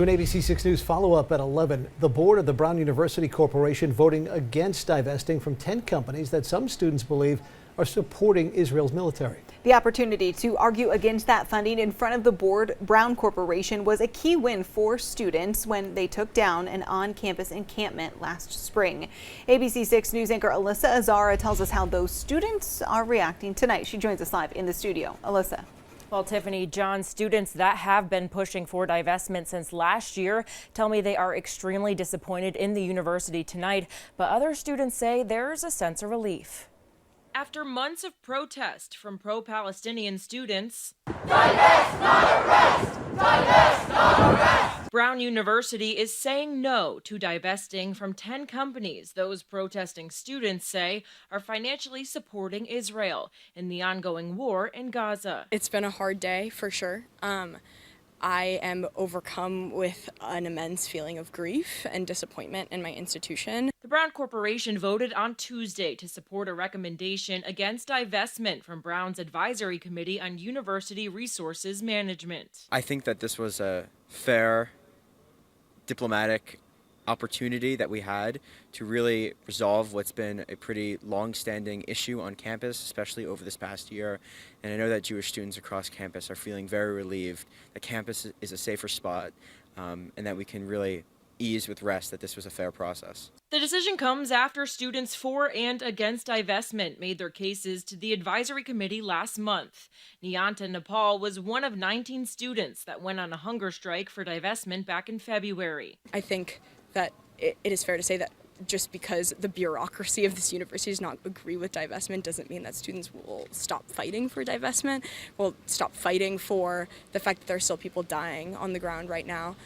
An ABC 6 News follow-up at 11. The board of the Brown University Corporation voting against divesting from 10 companies that some students believe are supporting Israel's military. The opportunity to argue against that funding in front of the board, Brown Corporation, was a key win for students when they took down an on-campus encampment last spring. ABC 6 News anchor Alyssa Azara tells us how those students are reacting tonight. She joins us live in the studio. Alyssa. Well, Tiffany, John, students that have been pushing for divestment since last year tell me they are extremely disappointed in the university tonight, but other students say there's a sense of relief. After months of protest from pro-Palestinian students, divest, not arrest! Divest, not arrest! Brown University is saying no to divesting from 10 companies those protesting students say are financially supporting Israel in the ongoing war in Gaza. It's been a hard day for sure. I am overcome with an immense feeling of grief and disappointment in my institution. The Brown Corporation voted on Tuesday to support a recommendation against divestment from Brown's Advisory Committee on University Resources Management. I think that this was a fair, diplomatic opportunity that we had to really resolve what's been a pretty long-standing issue on campus, especially over this past year. And I know that Jewish students across campus are feeling very relieved that campus is a safer spot, and that we can really ease with rest that this was a fair process. The decision comes after students for and against divestment made their cases to the advisory committee last month. Niyanta Nepal was one of 19 students that went on a hunger strike for divestment back in February. I think that it is fair to say that just because the bureaucracy of this university does not agree with divestment doesn't mean that students will stop fighting for divestment, will stop fighting for the fact that there are still people dying on the ground right now,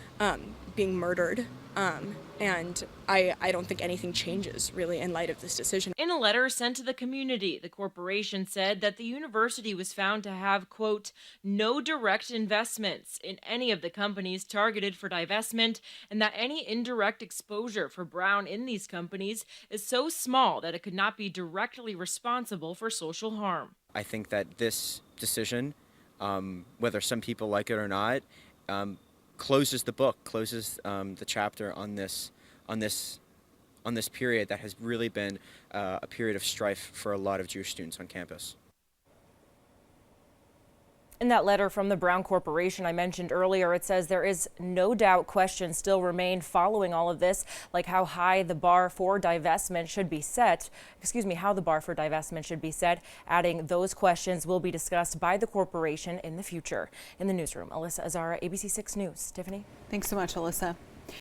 being murdered. And I don't think anything changes really in light of this decision. In a letter sent to the community, the corporation said that the university was found to have, quote, no direct investments in any of the companies targeted for divestment, and that any indirect exposure for Brown in these companies is so small that it could not be directly responsible for social harm. I think that this decision, whether some people like it or not, closes the book, closes the chapter on this period that has really been a period of strife for a lot of Jewish students on campus. In that letter from the Brown Corporation I mentioned earlier, it says there is no doubt questions still remain following all of this, like how high the bar for divestment should be set. How the bar for divestment should be set, adding those questions will be discussed by the corporation in the future. In the newsroom, Alyssa Azara, ABC 6 News. Tiffany? Thanks so much, Alyssa.